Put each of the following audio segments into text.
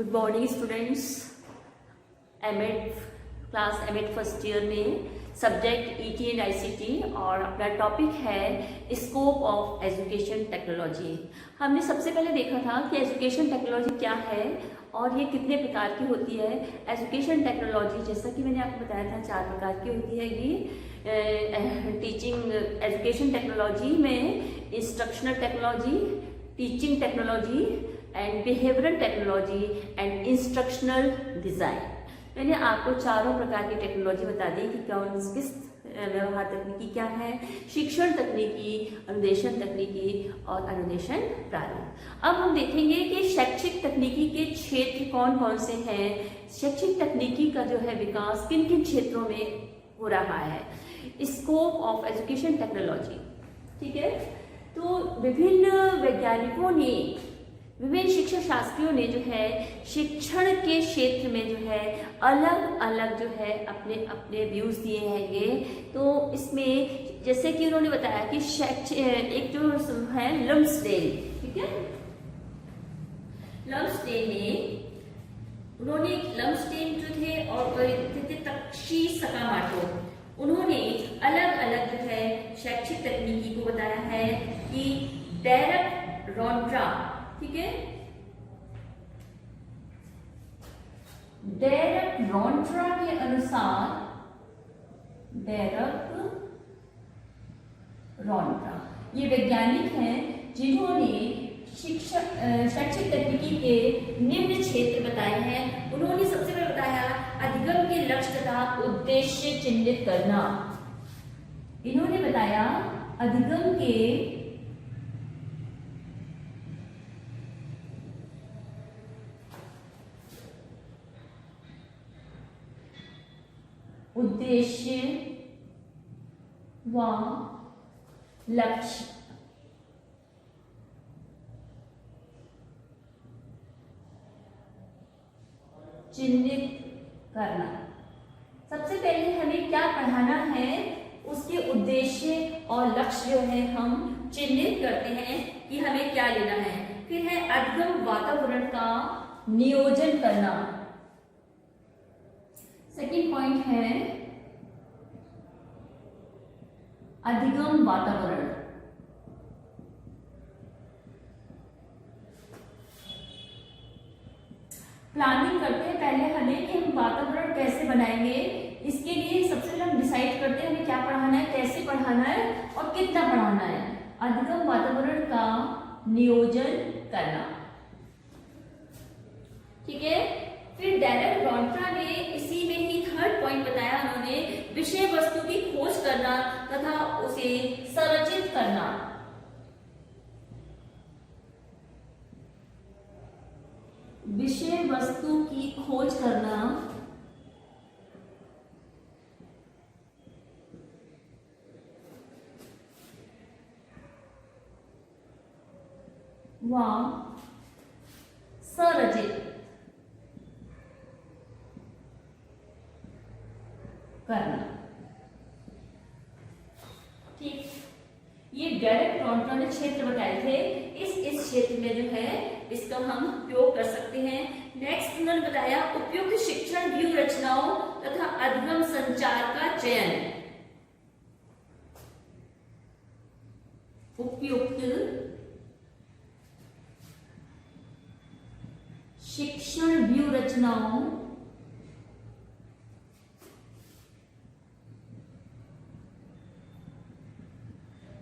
Good morning students. M Ed class M Ed first year में subject ET and ICT और अपना topic है scope of education technology. हमने सबसे पहले देखा था कि एजुकेशन टेक्नोलॉजी क्या है और ये कितने प्रकार की होती है। एजुकेशन टेक्नोलॉजी जैसा कि मैंने आपको बताया था 4 प्रकार की होती है। ये टीचिंग एजुकेशन टेक्नोलॉजी में instructional technology, teaching technology and behavioural technology and instructional design. मैंने आपको चारों प्रकार की टेक्नोलॉजी बता दी कि कौन किस व्यवहार तकनीकी क्या है, शिक्षण तकनीकी, अनुदेशन तकनीकी और अनुदेशन प्रारूप। अब हम देखेंगे कि शैक्षिक तकनीकी के क्षेत्र कौन कौन से हैं, शैक्षिक तकनीकी का जो है विकास किन किन क्षेत्रों में हो रहा है। स्कोप ऑफ एजुकेशन टेक्नोलॉजी, ठीक है। तो विभिन्न वैज्ञानिकों ने, विभिन्न शिक्षा शास्त्रियों ने जो है शिक्षण के क्षेत्र में जो है अलग अलग जो है अपने अपने व्यूज दिए हैंगे। तो इसमें जैसे कि उन्होंने बताया कि एक जो है लम्सडेल, ठीक है, लम्सडेल ने लम्सडेल जो थे और तक्षी सकामाटो, उन्होंने अलग अलग जो है शैक्षिक तकनीकी को बताया है कि डेरेक रॉन्ट्रा, ठीक है, डेरेक रॉन्ट्रा के अनुसार, डेरेक रॉन्ट्रा ये वैज्ञानिक हैं जिन्होंने शैक्षिक तकनीकी के निम्न क्षेत्र बताए हैं। उन्होंने सबसे पहले बताया अधिगम के लक्ष्य तथा उद्देश्य चिन्हित करना। इन्होंने बताया अधिगम के उद्देश्य व लक्ष्य चिन्हित करना। सबसे पहले हमें क्या पढ़ाना है, उसके उद्देश्य और लक्ष्य जो है हम चिन्हित करते हैं कि हमें क्या लेना है। फिर है अधिगम वातावरण का नियोजन करना। सेकेंड पॉइंट है अधिगम वातावरण। प्लानिंग करते हैं पहले हमें कि हम वातावरण कैसे बनाएंगे। इसके लिए सबसे पहले हम डिसाइड करते हैं हमें क्या पढ़ाना है, कैसे पढ़ाना है और कितना पढ़ाना है। अधिगम वातावरण का नियोजन करना, ठीक है। फिर डेरेक रॉन्ट्रा ने इसी में ही थर्ड पॉइंट बताया, उन्होंने विषय वस्तु की खोज करना तथा उसे संरचित करना। विषय वस्तु की खोज करना व संरचित करना, ठीक। ये डेरेक रॉन्ट्रा ने क्षेत्र बताए थे। इस क्षेत्र में जो है इसका हम उपयोग कर सकते हैं। नेक्स्ट उन्होंने बताया उपयुक्त शिक्षण व्यूह रचनाओं तथा अधिगम संचार का चयन। उपयुक्त शिक्षण व्यूह रचनाओं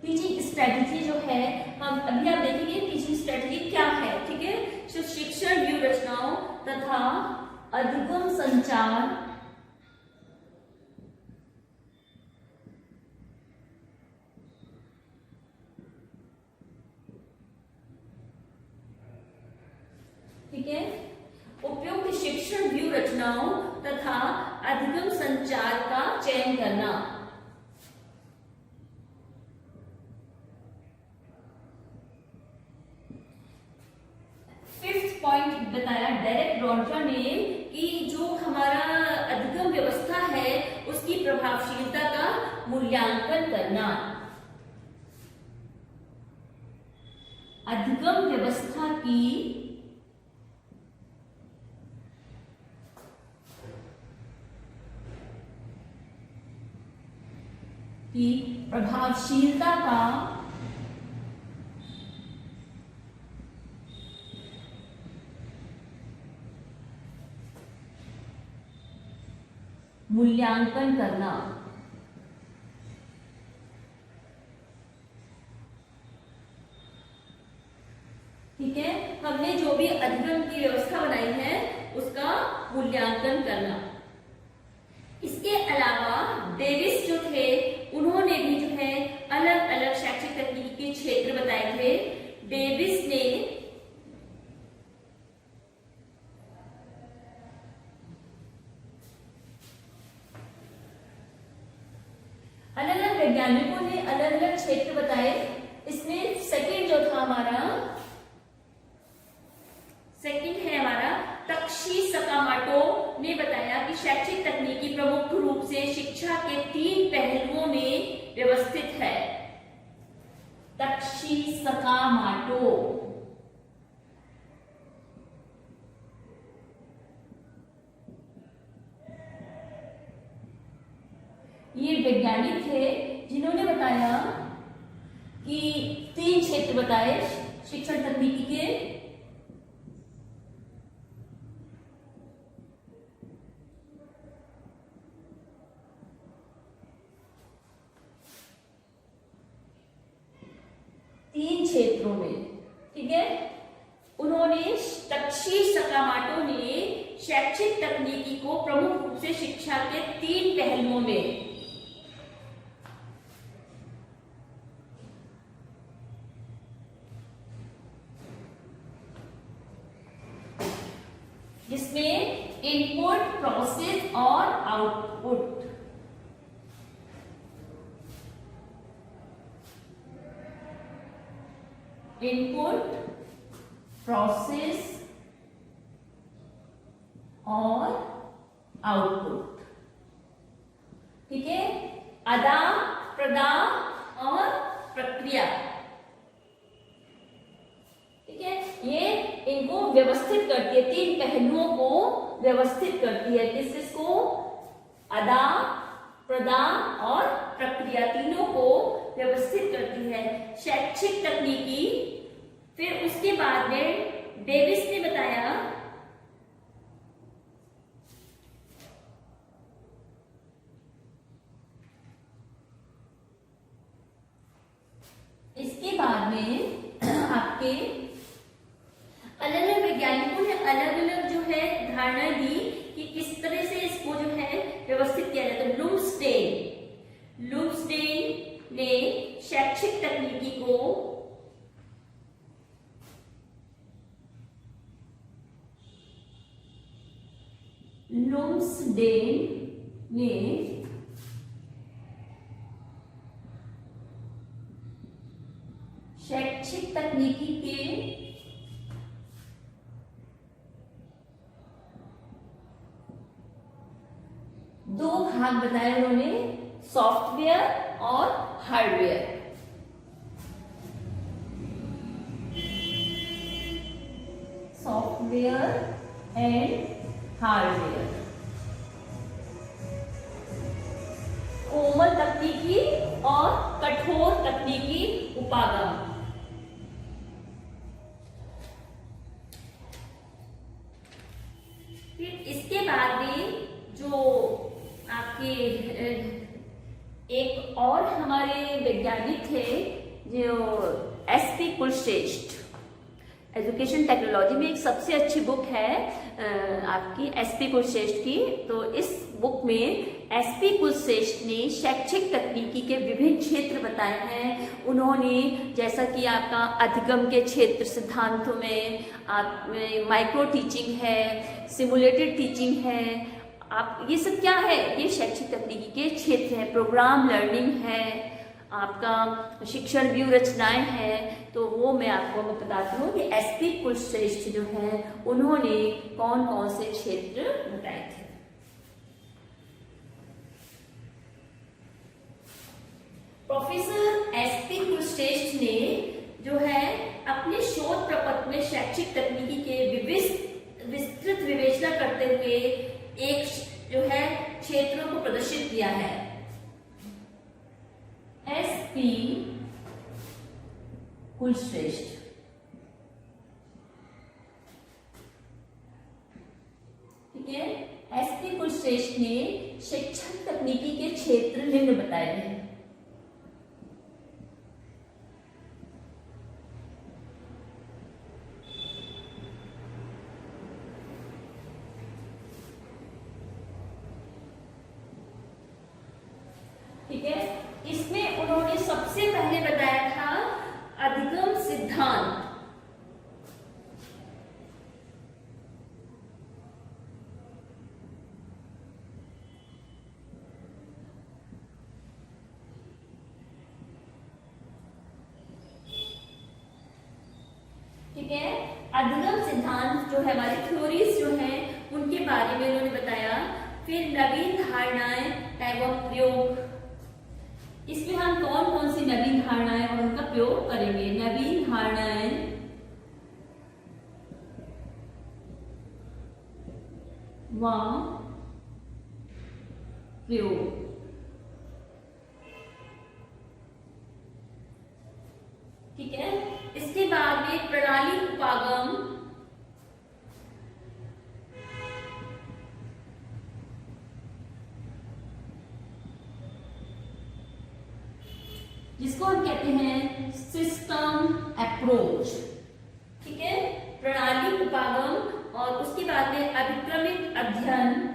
टीचिंग स्ट्रेटजी जो है, हम अभी आप देखेंगे टीचिंग स्ट्रेटजी क्या है, ठीक है। तो शिक्षण व्यूह रचनाओं तथा अधिगम संचार ठीक है, उपयुक्त शिक्षण व्यूह रचनाओं तथा अधिगम संचार का चयन करना। पॉइंट बताया डेरेक रॉन्ट्रा ने कि जो हमारा अधिगम व्यवस्था है उसकी प्रभावशीलता का मूल्यांकन करना। अधिगम व्यवस्था की की प्रभावशीलता का मूल्यांकन करना। ठीक है, हमने जो भी अधिगम की व्यवस्था बनाई है उसका मूल्यांकन करना। इसके अलावा डेविस जो थे उन्होंने भी जो है अलग अलग शैक्षिक तकनीकी के क्षेत्र बताए थे। डेविस ने अलग अलग वैज्ञानिकों ने अलग अलग क्षेत्र बताए। इसमें सेकंड जो था हमारा, सेकंड है हमारा तक्षी सकामाटो ने बताया कि शैक्षिक तकनीकी प्रमुख रूप से शिक्षा के 3 पहलुओं में व्यवस्थित है। तक्षी सकामाटो ये वैज्ञानिक थे जिन्होंने बताया कि 3 क्षेत्र बताए शिक्षण तकनीकी के। तीन क्षेत्रों में, ठीक है। उन्होंने तक्षी सकामाटो ने शैक्षिक तकनीकी को प्रमुख रूप से शिक्षा के 3 पहलुओं में जिसमें इनपुट, प्रोसेस और आउटपुट, इनपुट, प्रोसेस और आउटपुट, ठीक है। आदान प्रदान और प्रक्रिया, ठीक है। ये इनको व्यवस्थित करती है, 3 पहलुओं को व्यवस्थित करती है। किसको? आदान प्रदान और प्रक्रिया, तीनों को व्यवस्थित करती है शैक्षिक तकनीकी। फिर उसके बाद में डेविस ने बताया इसके बाद में आपके अलग अलग वैज्ञानिकों ने अलग अलग जो है धारणा दी कि किस तरह से इसको जो है व्यवस्थित किया जाता है। लुम्सडेन ने शैक्षिक तकनीकी को शैक्षिक तकनीकी के 2 भाग बताए उन्होंने, सॉफ्टवेयर और हार्डवेयर। सॉफ्टवेयर एंड हार्डवेयर, कोमल तकनीकी और कठोर तकनीकी उपागम। फिर इसके बाद में जो आपके एक और हमारे वैज्ञानिक थे जो एसपी कुलश्रेष्ठ, एजुकेशन टेक्नोलॉजी में एक सबसे अच्छी बुक है आपकी एसपी कुलश्रेष्ठ की। तो इस बुक में एसपी कुलश्रेष्ठ ने शैक्षिक तकनीकी के विभिन्न क्षेत्र बताए हैं। उन्होंने जैसा कि आपका अधिगम के क्षेत्र सिद्धांतों में आप माइक्रो टीचिंग है, सिमुलेटेड टीचिंग है, आप ये सब क्या है, ये शैक्षिक तकनीकी के क्षेत्र है। प्रोग्राम लर्निंग है, आपका शिक्षण व्यू रचनाएं हैं। तो वो मैं आपको बताती हूँ कि एसपी कुलश्रेष्ठ जो है उन्होंने कौन कौन से क्षेत्र बताए थे। प्रोफेसर एसपी कुलश्रेष्ठ ने जो है अपने शोध प्रपत्र में शैक्षिक तकनीकी के विस्तृत विवेचना करते हुए एक जो है क्षेत्रों को प्रदर्शित किया है। SP कुलश्रेष्ठ। ठीक है, SP कुलश्रेष्ठ ने शिक्षण तकनीकी के क्षेत्र निम्न बताए हैं। ठीक है, इसमें उन्होंने सबसे पहले बताया था अधिगम सिद्धांत। ठीक है, अधिगम सिद्धांत जो है हमारी थ्योरीज जो हैं उनके बारे में उन्होंने बताया। फिर नवीन धारणाएं एवं प्रयोग, इसमें हम कौन कौन सी नवीन धारणाएं और उनका प्रयोग करेंगे। नवीन धारणाएं व प्रयोग। ठीक है, इसके बाद में प्रणाली उपागम, जिसको हम कहते हैं सिस्टम अप्रोच। ठीक है, प्रणाली उपागम और उसके बाद में अभिक्रमिक अध्ययन,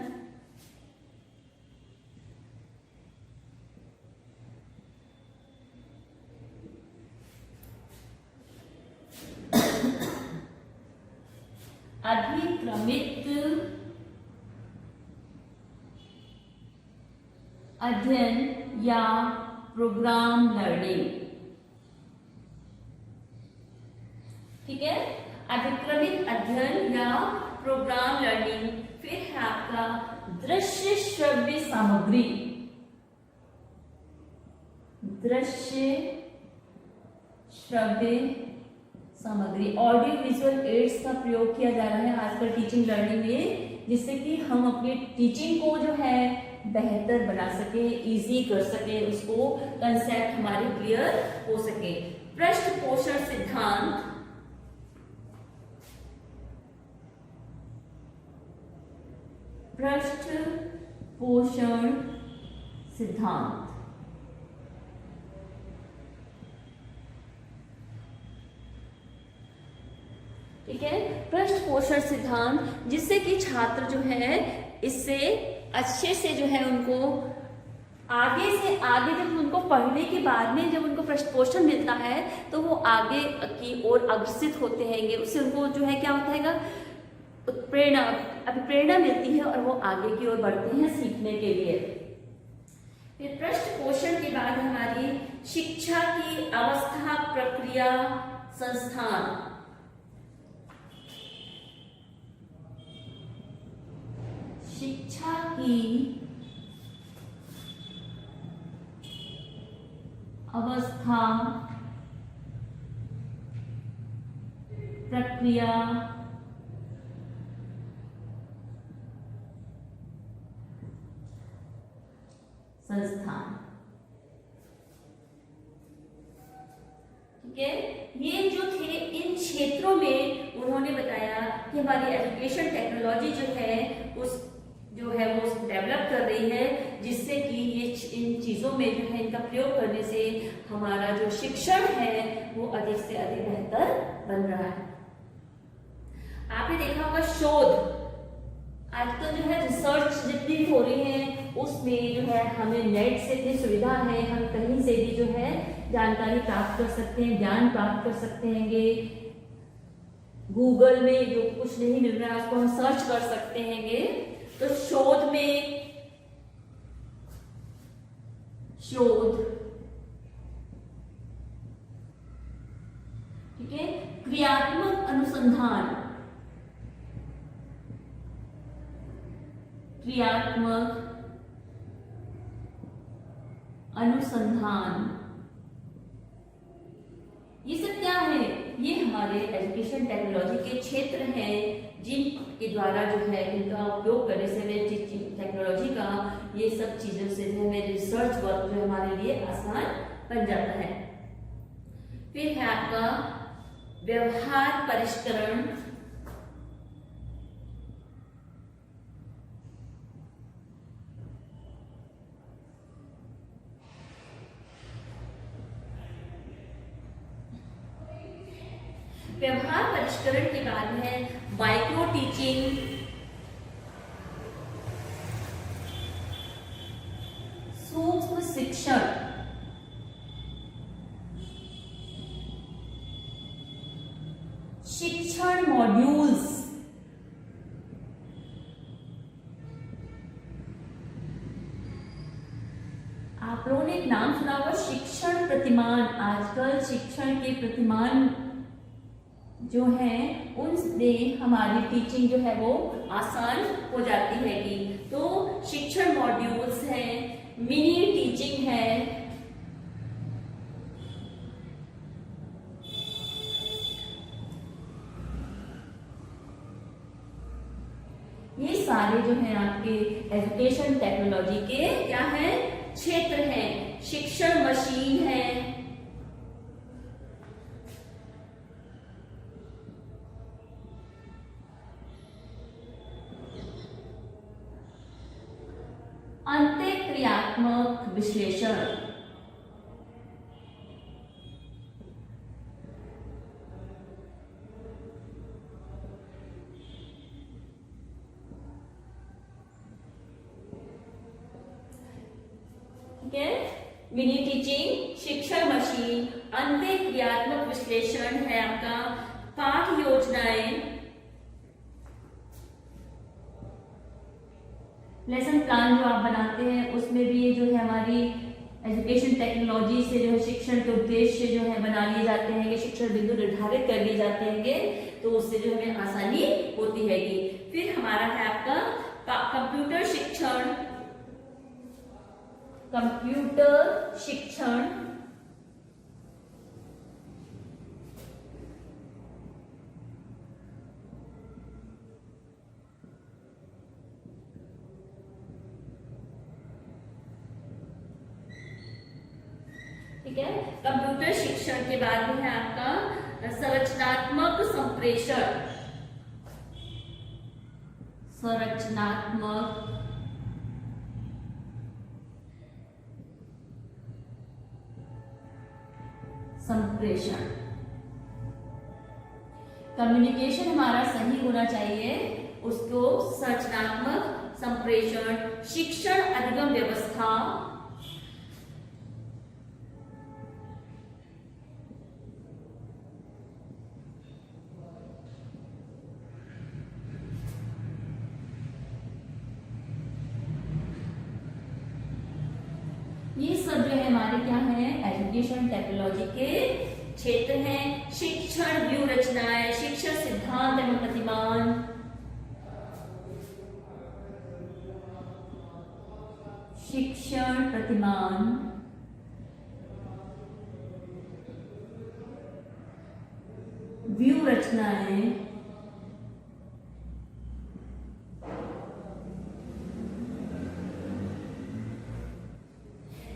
अभिक्रमिक अध्ययन या प्रोग्राम लर्निंग। ठीक है, अभिक्रमिक अध्ययन या प्रोग्राम लर्निंग। फिर है आपका दृश्य श्रव्य सामग्री, दृश्य श्रव्य सामग्री, ऑडियो विजुअल एड्स का प्रयोग किया जा रहा है आजकल टीचिंग लर्निंग में, जिससे कि हम अपनी टीचिंग को जो है बेहतर बना सके, इजी कर सके, उसको कंसेप्ट हमारे क्लियर हो सके। पृष्ठ पोषण सिद्धांत, पृष्ठ पोषण सिद्धांत। ठीक है, पृष्ठ पोषण सिद्धांत, जिससे कि छात्र जो है इससे अच्छे से जो है उनको आगे से आगे, जब उनको पढ़ने के बाद में जब उनको पृष्ठ पोषण मिलता है तो वो आगे की ओर अग्रसित होते हैं। उससे उनको जो है क्या होता है, प्रेरणा, अभिप्रेरणा मिलती है और वो आगे की ओर बढ़ते हैं सीखने के लिए। फिर पृष्ठ पोषण के बाद हमारी शिक्षा की अवस्था, प्रक्रिया, संस्थान। शिक्षा की अवस्था, प्रक्रिया, संस्थान। ठीक है, ये जो थे इन क्षेत्रों में उन्होंने बताया कि हमारी एजुकेशन टेक्नोलॉजी जो है उस जो है वो डेवलप कर रही है, जिससे कि ये इन चीजों में जो है इनका प्रयोग करने से हमारा जो शिक्षण है वो अधिक से अधिक बेहतर बन रहा है। आपने देखा होगा शोध, आजकल जो है रिसर्च जितनी भी हो रही है उसमें जो है हमें नेट से इतनी सुविधा है, हम कहीं से भी जो है जानकारी प्राप्त कर सकते हैं, ज्ञान प्राप्त कर सकते हैं। गूगल में जो कुछ नहीं मिल रहा है उसको हम सर्च कर सकते हैं। तो शोध में, शोध, ठीक है, क्रियात्मक अनुसंधान, क्रियात्मक अनुसंधान, ये सब क्या है, ये हमारे एजुकेशन टेक्नोलॉजी के क्षेत्र हैं जिनके द्वारा जो है इनका उपयोग करने से टेक्नोलॉजी का ये सब चीजों से जो है रिसर्च वर्क जो हमारे लिए आसान बन जाता है। फिर है आपका व्यवहार परिष्करण, व्यवहार परिष्करण के बाद है माइक्रो टीचिंग, सूक्ष्म शिक्षण, शिक्षण मॉड्यूल्स, आप लोगों ने एक नाम सुना होगा शिक्षण प्रतिमान। आजकल शिक्षण के प्रतिमान जो है उनसे हमारी टीचिंग जो है वो आसान हो जाती है कि तो शिक्षण मॉड्यूल्स है, मिनी टीचिंग है, ये सारे जो है आपके एजुकेशन टेक्नोलॉजी के क्या है क्षेत्र हैं। शिक्षण मशीन है, अंतःक्रियात्मक विश्लेषण, ठीक है। मिनी टीचिंग, शिक्षण मशीन, अंतःक्रियात्मक विश्लेषण है आपका, पाठ योजनाएं, लेसन प्लान जो आप बनाते हैं उसमें भी ये जो है हमारी एजुकेशन टेक्नोलॉजी से जो है शिक्षण के उद्देश्य जो है बना लिए जाते हैं कि शिक्षण बिंदु निर्धारित कर लिए जाते हैं, तो उससे जो हमें आसानी होती हैगी। फिर हमारा है आपका कंप्यूटर शिक्षण, कंप्यूटर शिक्षण, ठीक है। कंप्यूटर शिक्षण के बाद में है आपका संरचनात्मक संप्रेषण, संरचनात्मक संप्रेषण। कम्युनिकेशन हमारा सही होना चाहिए, उसको संरचनात्मक संप्रेषण। शिक्षण अधिगम व्यवस्था, ये सब जो है हमारे क्या है एजुकेशन टेक्नोलॉजी के क्षेत्र हैं। शिक्षण व्यू रचनाएं, शिक्षण सिद्धांत एवं प्रतिमान, शिक्षण प्रतिमान, व्यू रचनाएं,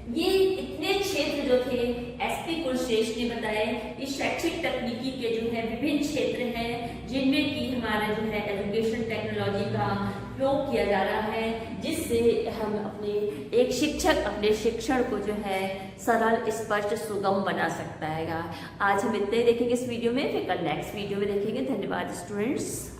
ये इतने क्षेत्र जो थे एसपी कुलश्रेष्ठ ने बताए। इस शैक्षिक तकनीकी के जो है विभिन्न क्षेत्र हैं जिनमें कि हमारा जो है एजुकेशन टेक्नोलॉजी का प्रयोग किया जा रहा है, जिससे हम अपने एक शिक्षक अपने शिक्षण को जो है सरल, स्पष्ट, सुगम बना सकता है। आज हम इतने ही देखेंगे इस वीडियो में, फिर कल नेक्स्ट वीडियो में देखेंगे। धन्यवाद स्टूडेंट्स।